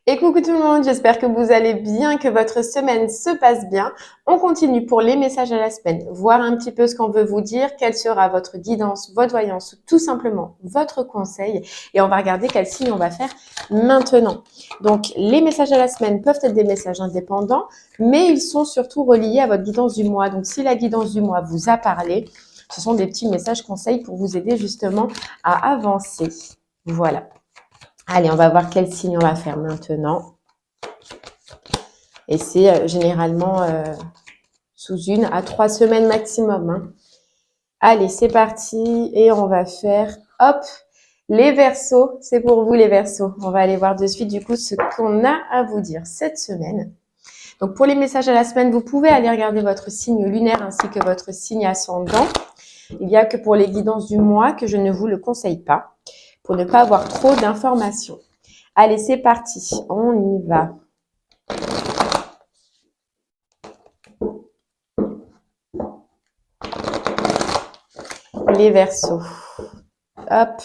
Et coucou tout le monde, j'espère que vous allez bien, que votre semaine se passe bien. On continue pour les messages à la semaine, voir un petit peu ce qu'on veut vous dire, quelle sera votre guidance, votre voyance, ou tout simplement votre conseil. Et on va regarder quel signe on va faire maintenant. Donc les messages à la semaine peuvent être des messages indépendants, mais ils sont surtout reliés à votre guidance du mois. Donc si la guidance du mois vous a parlé, ce sont des petits messages conseils pour vous aider justement à avancer. Voilà. Allez, on va voir quel signe on va faire maintenant. Et c'est généralement sous 1 à 3 semaines maximum. Hein. Allez, c'est parti. Et on va faire, hop, les Verseaux. C'est pour vous les Verseaux. On va aller voir de suite du coup ce qu'on a à vous dire cette semaine. Donc pour les messages à la semaine, vous pouvez aller regarder votre signe lunaire ainsi que votre signe ascendant. Il n'y a que pour les guidances du mois que je ne vous le conseille pas pour ne pas avoir trop d'informations. Allez, c'est parti. On y va. Les Verseaux. Hop.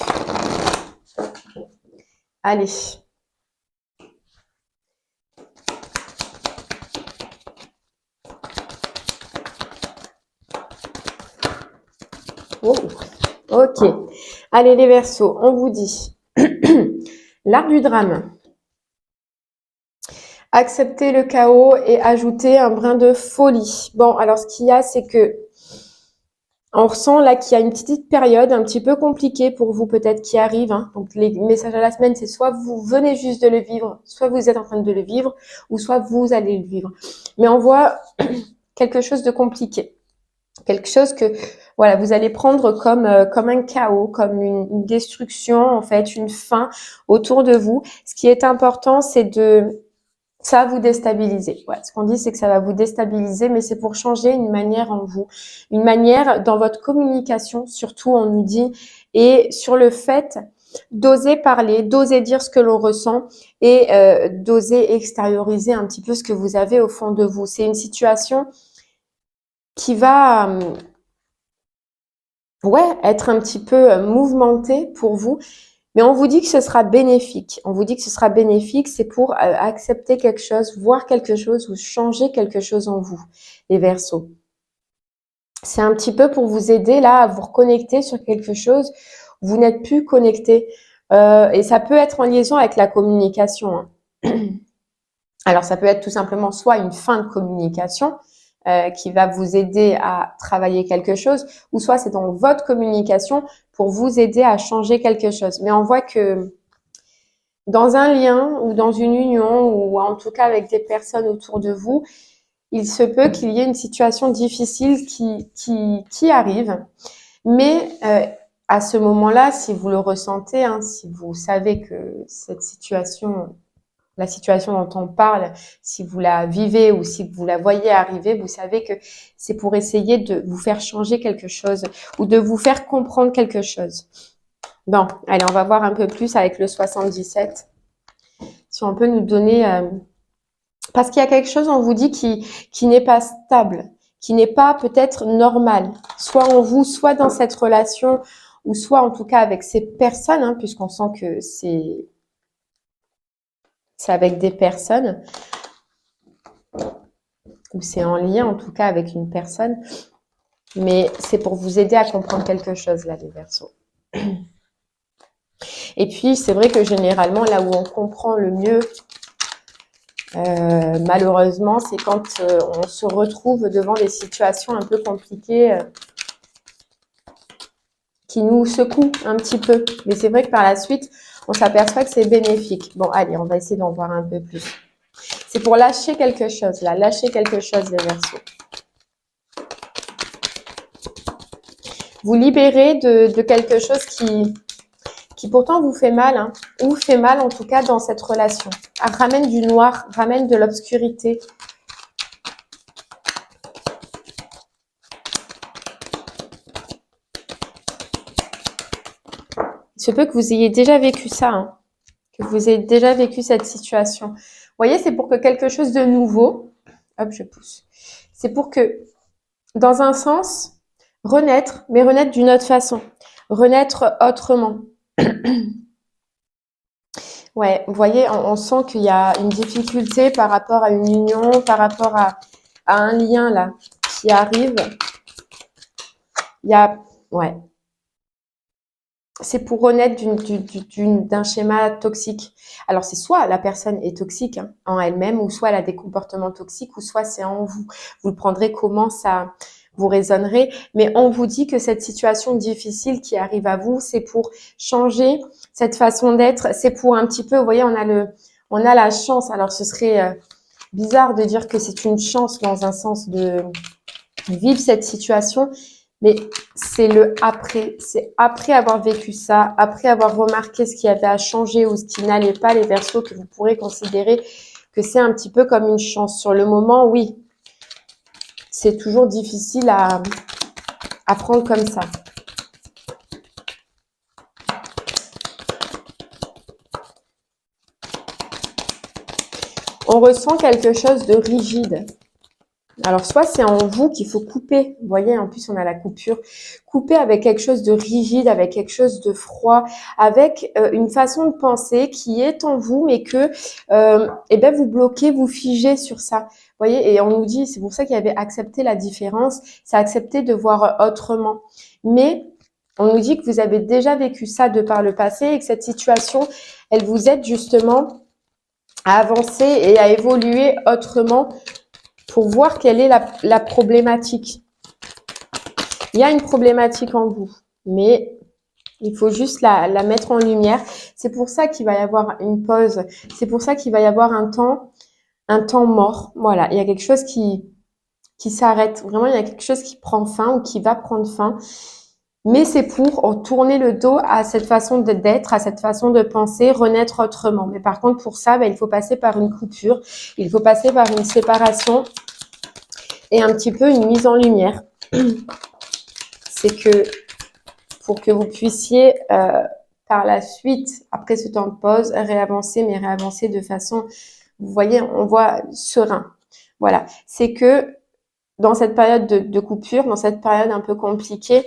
Allez. Oh. Ok. Allez, les Verseaux, on vous dit. L'art du drame. Accepter le chaos et ajouter un brin de folie. Bon, alors ce qu'il y a, c'est que on ressent là qu'il y a une petite période un petit peu compliquée pour vous peut-être qui arrive. Hein. Donc les messages à la semaine, c'est soit vous venez juste de le vivre, soit vous êtes en train de le vivre, ou soit vous allez le vivre. Mais on voit quelque chose de compliqué, quelque chose que voilà vous allez prendre comme un chaos, comme une destruction en fait, une fin autour de vous. Ce qui est important, c'est ça va vous déstabiliser. Ouais, ce qu'on dit, c'est que ça va vous déstabiliser, mais c'est pour changer une manière en vous, une manière dans votre communication, surtout on nous dit, et sur le fait d'oser parler, d'oser dire ce que l'on ressent et d'oser extérioriser un petit peu ce que vous avez au fond de vous. C'est une situation qui va être un petit peu mouvementée pour vous. Mais on vous dit que ce sera bénéfique. On vous dit que ce sera bénéfique, c'est pour accepter quelque chose, voir quelque chose ou changer quelque chose en vous, les Verseaux. C'est un petit peu pour vous aider là à vous reconnecter sur quelque chose. Vous n'êtes plus connecté. Et ça peut être en liaison avec la communication. Hein. Alors ça peut être tout simplement soit une fin de communication, qui va vous aider à travailler quelque chose, ou soit c'est dans votre communication pour vous aider à changer quelque chose. Mais on voit que dans un lien ou dans une union ou en tout cas avec des personnes autour de vous, il se peut qu'il y ait une situation difficile qui arrive. Mais à ce moment-là, si vous le ressentez, hein, si vous savez que cette situation, la situation dont on parle, si vous la vivez ou si vous la voyez arriver, vous savez que c'est pour essayer de vous faire changer quelque chose ou de vous faire comprendre quelque chose. Bon, allez, on va voir un peu plus avec le 77. Si on peut nous donner... parce qu'il y a quelque chose, on vous dit, qui n'est pas stable, qui n'est pas peut-être normal, soit en vous, soit dans cette relation, ou soit en tout cas avec ces personnes, hein, puisqu'on sent que c'est avec des personnes, ou c'est en lien en tout cas avec une personne, mais c'est pour vous aider à comprendre quelque chose là, les Verseaux. Et puis, c'est vrai que généralement, là où on comprend le mieux, malheureusement, c'est quand on se retrouve devant des situations un peu compliquées qui nous secouent un petit peu. Mais c'est vrai que par la suite, on s'aperçoit que c'est bénéfique. Bon, allez, on va essayer d'en voir un peu plus. C'est pour lâcher quelque chose, là. Lâcher quelque chose, les Verseaux. Vous libérez de quelque chose qui pourtant vous fait mal, hein, ou fait mal en tout cas dans cette relation. Ramène du noir, ramène de l'obscurité. Il se peut que vous ayez déjà vécu ça, hein, que vous ayez déjà vécu cette situation. Vous voyez, c'est pour que quelque chose de nouveau, hop, je pousse, c'est pour que, dans un sens, renaître, mais renaître d'une autre façon, renaître autrement. Ouais, vous voyez, on sent qu'il y a une difficulté par rapport à une union, par rapport à un lien là qui arrive. Il y a, ouais, c'est pour renaître d'un schéma toxique. Alors, c'est soit la personne est toxique hein, en elle-même, ou soit elle a des comportements toxiques, ou soit c'est en vous. Vous le prendrez comment ça vous résonnerez. Mais on vous dit que cette situation difficile qui arrive à vous, c'est pour changer cette façon d'être. C'est pour un petit peu, vous voyez, on a la chance. Alors, ce serait bizarre de dire que c'est une chance dans un sens de vivre cette situation, mais c'est le après. C'est après avoir vécu ça, après avoir remarqué ce qui avait à changer ou ce qui n'allait pas, les Verseaux, que vous pourrez considérer que c'est un petit peu comme une chance. Sur le moment, oui, c'est toujours difficile à prendre comme ça. On ressent quelque chose de rigide. Alors, soit c'est en vous qu'il faut couper. Vous voyez, en plus, on a la coupure. Couper avec quelque chose de rigide, avec quelque chose de froid, avec une façon de penser qui est en vous, mais que eh ben, vous bloquez, vous figez sur ça. Vous voyez, et on nous dit, c'est pour ça qu'il y avait accepté la différence, c'est accepter de voir autrement. Mais on nous dit que vous avez déjà vécu ça de par le passé et que cette situation, elle vous aide justement à avancer et à évoluer autrement pour voir quelle est la problématique. Il y a une problématique en vous, mais il faut juste la mettre en lumière. C'est pour ça qu'il va y avoir une pause. C'est pour ça qu'il va y avoir un temps mort. Voilà, il y a quelque chose qui s'arrête. Vraiment, il y a quelque chose qui prend fin ou qui va prendre fin. Mais c'est pour tourner le dos à cette façon d'être, à cette façon de penser, renaître autrement. Mais par contre, pour ça, il faut passer par une coupure, il faut passer par une séparation et un petit peu une mise en lumière. C'est que pour que vous puissiez par la suite, après ce temps de pause, réavancer, mais réavancer de façon, vous voyez, on voit serein. Voilà, c'est que dans cette période de coupure, dans cette période un peu compliquée,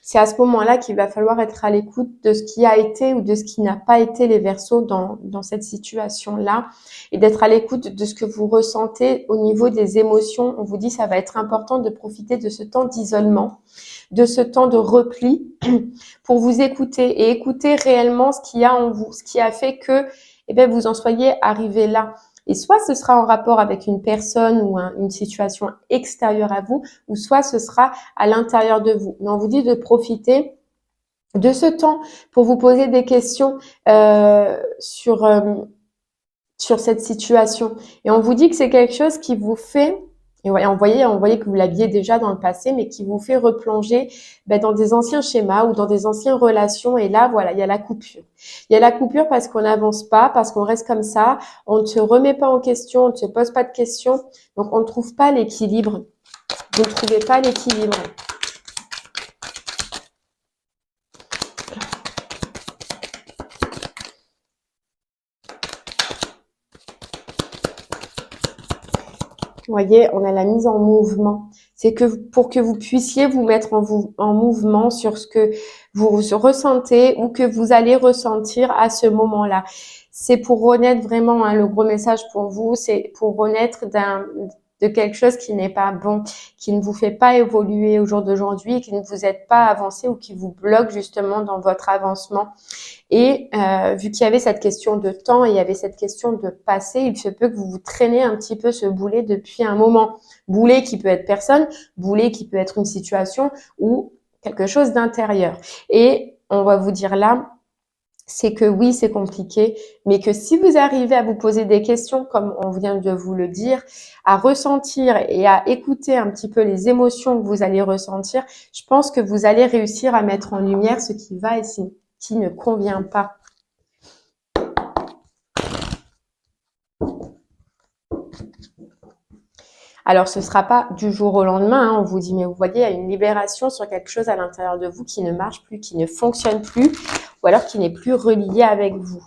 c'est à ce moment-là qu'il va falloir être à l'écoute de ce qui a été ou de ce qui n'a pas été les Verseaux dans cette situation-là et d'être à l'écoute de ce que vous ressentez au niveau des émotions. On vous dit ça va être important de profiter de ce temps d'isolement, de ce temps de repli pour vous écouter et écouter réellement ce qu'il y a en vous, ce qui a fait que eh bien, vous en soyez arrivé là. Et soit ce sera en rapport avec une personne ou une situation extérieure à vous, ou soit ce sera à l'intérieur de vous. Mais on vous dit de profiter de ce temps pour vous poser des questions sur cette situation. Et on vous dit que c'est quelque chose qui vous fait, et on voyait que vous l'aviez déjà dans le passé, mais qui vous fait replonger dans des anciens schémas ou dans des anciennes relations. Et là, voilà, il y a la coupure. Il y a la coupure parce qu'on n'avance pas, parce qu'on reste comme ça, on ne se remet pas en question, on ne se pose pas de questions, donc on ne trouve pas l'équilibre. Vous ne trouvez pas l'équilibre. Vous voyez, on a la mise en mouvement. C'est que pour que vous puissiez vous mettre en mouvement sur ce que vous ressentez ou que vous allez ressentir à ce moment-là. C'est pour renaître vraiment, hein, le gros message pour vous, c'est pour renaître de quelque chose qui n'est pas bon, qui ne vous fait pas évoluer au jour d'aujourd'hui, qui ne vous aide pas à avancer ou qui vous bloque justement dans votre avancement. Et vu qu'il y avait cette question de temps et il y avait cette question de passé, il se peut que vous vous traînez un petit peu ce boulet depuis un moment. Boulet qui peut être personne, boulet qui peut être une situation ou quelque chose d'intérieur. Et on va vous dire là, c'est que oui, c'est compliqué, mais que si vous arrivez à vous poser des questions, comme on vient de vous le dire, à ressentir et à écouter un petit peu les émotions que vous allez ressentir, je pense que vous allez réussir à mettre en lumière ce qui va et ce qui ne convient pas. Alors, ce sera pas du jour au lendemain, hein, on vous dit, mais vous voyez, il y a une libération sur quelque chose à l'intérieur de vous qui ne marche plus, qui ne fonctionne plus, ou alors qui n'est plus relié avec vous.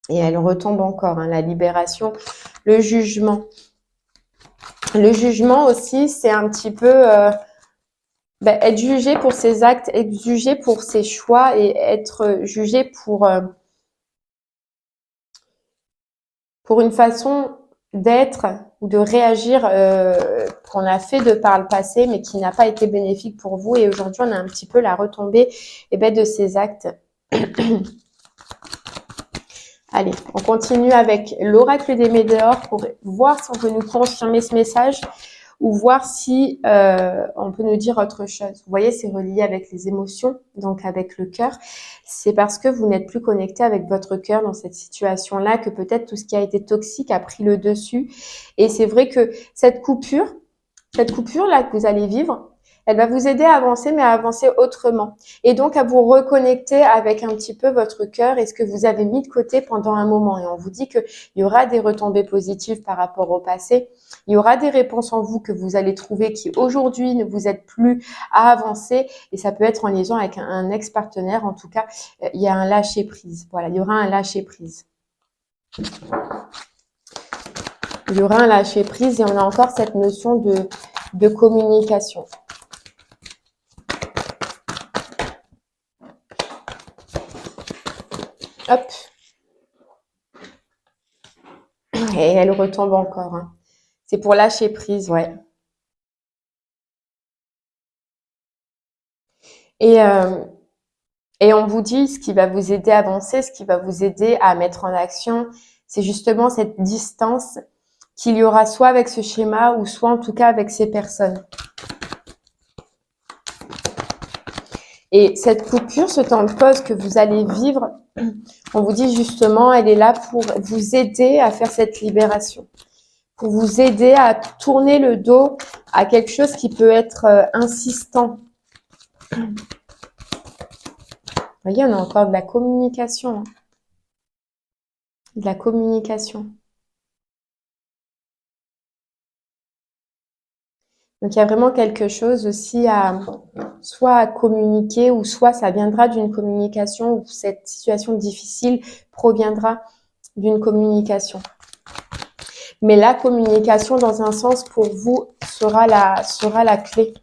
Et elle retombe encore, hein, la libération, le jugement. Le jugement aussi, c'est un petit peu être jugé pour ses actes, être jugé pour ses choix et être jugé pour pour une façon d'être ou de réagir qu'on a fait de par le passé, mais qui n'a pas été bénéfique pour vous. Et aujourd'hui, on a un petit peu la retombée de ces actes. Allez, on continue avec l'oracle des météores pour voir si on peut nous confirmer ce message ou voir si on peut nous dire autre chose. Vous voyez, c'est relié avec les émotions, donc avec le cœur. C'est parce que vous n'êtes plus connecté avec votre cœur dans cette situation-là que peut-être tout ce qui a été toxique a pris le dessus. Et c'est vrai que cette coupure-là que vous allez vivre, elle va vous aider à avancer, mais à avancer autrement. Et donc, à vous reconnecter avec un petit peu votre cœur et ce que vous avez mis de côté pendant un moment. Et on vous dit qu'il y aura des retombées positives par rapport au passé. Il y aura des réponses en vous que vous allez trouver qui aujourd'hui ne vous aident plus à avancer. Et ça peut être en liaison avec un ex-partenaire. En tout cas, il y a un lâcher-prise. Voilà, il y aura un lâcher-prise. Il y aura un lâcher-prise et on a encore cette notion de communication. Hop. Et elle retombe encore. Hein. C'est pour lâcher prise, ouais. Et on vous dit ce qui va vous aider à avancer, ce qui va vous aider à mettre en action, c'est justement cette distance qu'il y aura soit avec ce schéma ou soit en tout cas avec ces personnes. Et cette coupure, ce temps de pause que vous allez vivre, on vous dit justement, elle est là pour vous aider à faire cette libération, pour vous aider à tourner le dos à quelque chose qui peut être insistant. Vous voyez, on a encore de la communication. Hein. De la communication. Donc, il y a vraiment quelque chose aussi soit à communiquer ou soit ça viendra d'une communication ou cette situation difficile proviendra d'une communication. Mais la communication, dans un sens, pour vous, sera la clé.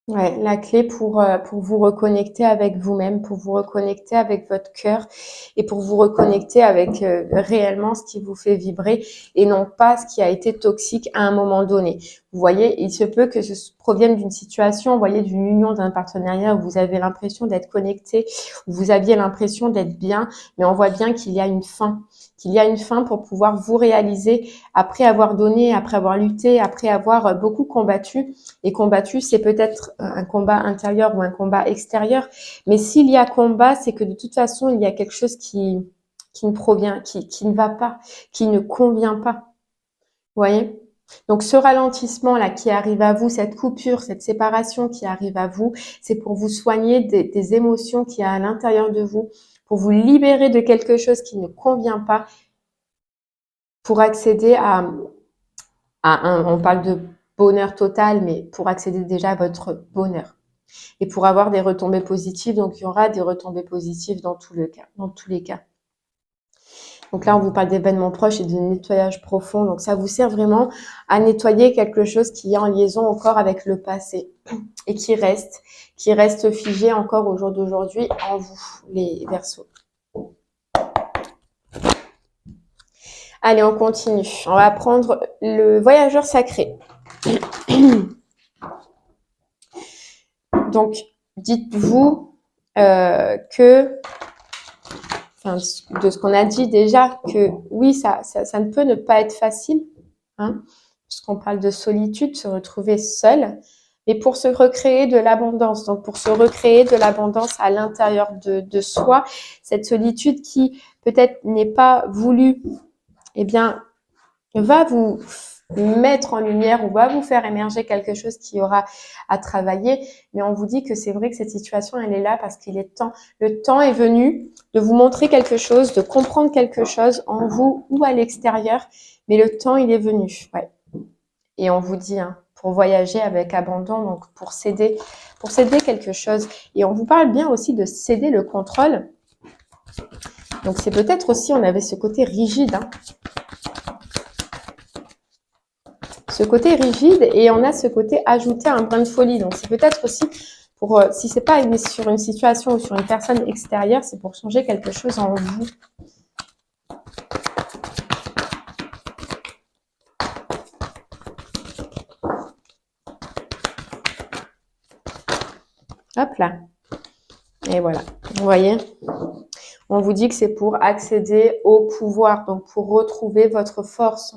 Ouais, la clé pour vous reconnecter avec vous-même, pour vous reconnecter avec votre cœur et pour vous reconnecter avec réellement ce qui vous fait vibrer et non pas ce qui a été toxique à un moment donné. Vous voyez, il se peut que ce provienne d'une situation, vous voyez, d'une union, d'un partenariat où vous avez l'impression d'être connecté, où vous aviez l'impression d'être bien, mais on voit bien qu'il y a une fin. Qu'il y a une fin pour pouvoir vous réaliser après avoir donné, après avoir lutté, après avoir beaucoup combattu. Et combattu, c'est peut-être un combat intérieur ou un combat extérieur. Mais s'il y a combat, c'est que de toute façon, il y a quelque chose qui ne provient, qui ne va pas, qui ne convient pas. Vous voyez ? Donc, ce ralentissement-là qui arrive à vous, cette coupure, cette séparation qui arrive à vous, c'est pour vous soigner des émotions qu'il y a à l'intérieur de vous, pour vous libérer de quelque chose qui ne convient pas, pour accéder à on parle de bonheur total, mais pour accéder déjà à votre bonheur. Et pour avoir des retombées positives, donc il y aura des retombées positives dans tous les cas. Donc là, on vous parle d'événements proches et de nettoyage profond. Donc ça vous sert vraiment à nettoyer quelque chose qui est en liaison encore avec le passé et qui reste figé encore au jour d'aujourd'hui en vous, les Verseaux. Allez, on continue. On va prendre le voyageur sacré. Donc, dites-vous que, enfin, de ce qu'on a dit déjà, que oui, ça ne peut ne pas être facile, hein, puisqu'on parle de solitude, se retrouver seul, mais pour se recréer de l'abondance. Donc, pour se recréer de l'abondance à l'intérieur de soi, cette solitude qui peut-être n'est pas voulue, eh bien, va vous mettre en lumière ou va vous faire émerger quelque chose qui aura à travailler. Mais on vous dit que c'est vrai que cette situation, elle est là parce qu'il est temps. Le temps est venu de vous montrer quelque chose, de comprendre quelque chose en vous ou à l'extérieur. Mais le temps, il est venu. Ouais. Et on vous dit, hein, pour voyager avec abandon, donc pour céder quelque chose. Et on vous parle bien aussi de céder le contrôle. Donc c'est peut-être aussi, on avait ce côté rigide, hein. ce côté rigide et on a ce côté ajouter un brin de folie. Donc, c'est peut-être aussi pour, si c'est pas sur une situation ou sur une personne extérieure, c'est pour changer quelque chose en vous. Hop là. Et voilà. Vous voyez? On vous dit que c'est pour accéder au pouvoir, donc pour retrouver votre force.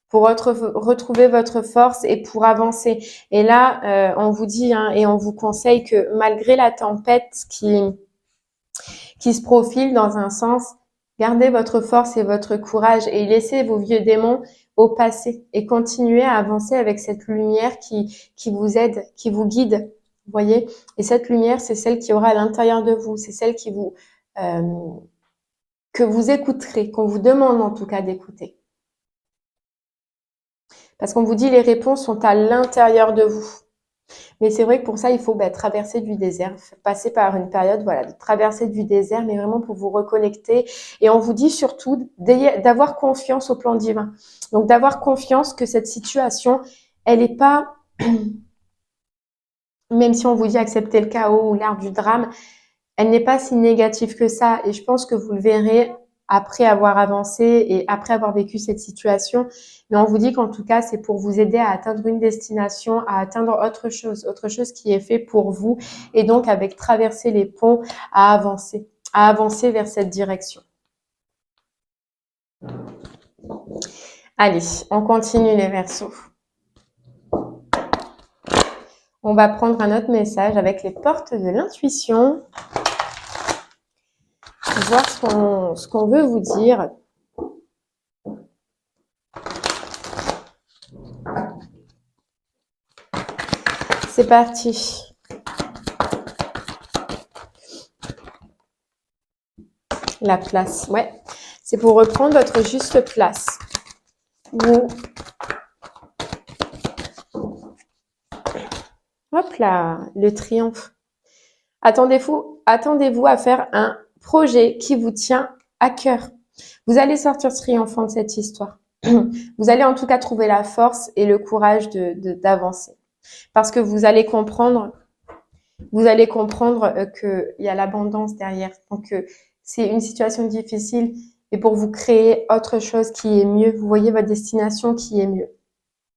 Pour retrouver votre force et pour avancer. Et là, on vous dit et on vous conseille que malgré la tempête qui se profile dans un sens, gardez votre force et votre courage et laissez vos vieux démons au passé et continuez à avancer avec cette lumière qui vous aide, qui vous guide. Vous voyez? Et cette lumière, c'est celle qui aura à l'intérieur de vous, c'est celle qui vous que vous écouterez, qu'on vous demande en tout cas d'écouter. Parce qu'on vous dit les réponses sont à l'intérieur de vous. Mais c'est vrai que pour ça, il faut traverser du désert, passer par une période, voilà, de traverser du désert, mais vraiment pour vous reconnecter. Et on vous dit surtout d'avoir confiance au plan divin. Donc d'avoir confiance que cette situation, elle n'est pas, même si on vous dit accepter le chaos ou l'art du drame, elle n'est pas si négative que ça. Et je pense que vous le verrez après avoir avancé et après avoir vécu cette situation. Mais on vous dit qu'en tout cas, c'est pour vous aider à atteindre une destination, à atteindre autre chose qui est fait pour vous. Et donc, avec traverser les ponts, à avancer vers cette direction. Allez, on continue les Verseaux. On va prendre un autre message avec les portes de l'intuition. Voir ce qu'on veut vous dire. C'est parti. La place, ouais. C'est pour reprendre votre juste place. Hop là, le triomphe. Attendez-vous à faire un projet qui vous tient à cœur. Vous allez sortir triomphant de cette histoire. Vous allez en tout cas trouver la force et le courage d'avancer. Parce que vous allez comprendre qu'il y a l'abondance derrière. Donc, c'est une situation difficile et pour vous créer autre chose qui est mieux. Vous voyez votre destination qui est mieux.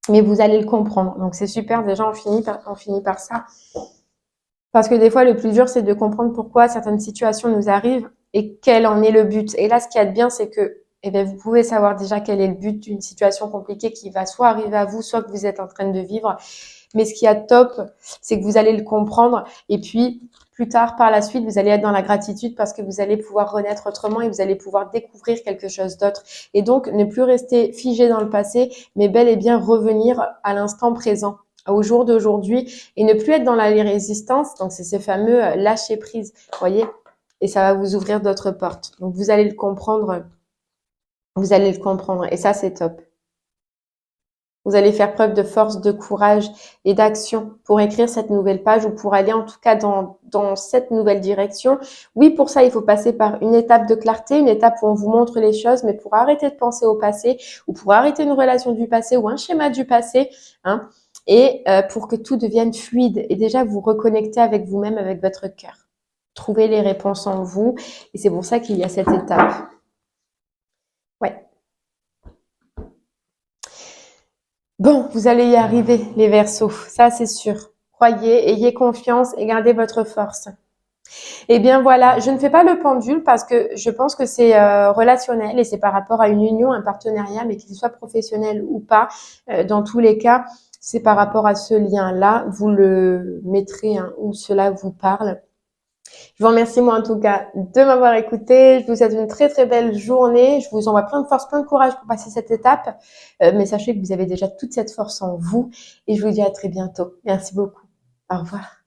Mais vous allez le comprendre. Donc, c'est super. Déjà, on finit par ça. Parce que des fois, le plus dur, c'est de comprendre pourquoi certaines situations nous arrivent et quel en est le but. Et là, ce qu'il y a de bien, c'est que vous pouvez savoir déjà quel est le but d'une situation compliquée qui va soit arriver à vous, soit que vous êtes en train de vivre. Mais ce qui est top, c'est que vous allez le comprendre. Et puis, plus tard, par la suite, vous allez être dans la gratitude parce que vous allez pouvoir renaître autrement et vous allez pouvoir découvrir quelque chose d'autre. Et donc, ne plus rester figé dans le passé, mais bel et bien revenir à l'instant présent, au jour d'aujourd'hui et ne plus être dans la résistance. Donc, c'est ces fameux lâcher prise, voyez. Et ça va vous ouvrir d'autres portes. Donc, vous allez le comprendre. Vous allez le comprendre. Et ça, c'est top. Vous allez faire preuve de force, de courage et d'action pour écrire cette nouvelle page ou pour aller en tout cas dans cette nouvelle direction. Oui, pour ça, il faut passer par une étape de clarté, une étape où on vous montre les choses, mais pour arrêter de penser au passé ou pour arrêter une relation du passé ou un schéma du passé, et pour que tout devienne fluide et déjà vous reconnecter avec vous-même, avec votre cœur. Trouvez les réponses en vous et c'est pour ça qu'il y a cette étape. Ouais. Bon, vous allez y arriver, les Verseaux, ça c'est sûr. Croyez, ayez confiance et gardez votre force. Eh bien voilà, je ne fais pas le pendule parce que je pense que c'est relationnel et c'est par rapport à une union, un partenariat, mais qu'il soit professionnel ou pas. Dans tous les cas, c'est par rapport à ce lien-là. Vous le mettrez où cela vous parle. Je vous remercie moi en tout cas de m'avoir écouté. Je vous souhaite une très très belle journée. Je vous envoie plein de force, plein de courage pour passer cette étape. Mais sachez que vous avez déjà toute cette force en vous et je vous dis à très bientôt. Merci beaucoup. Au revoir.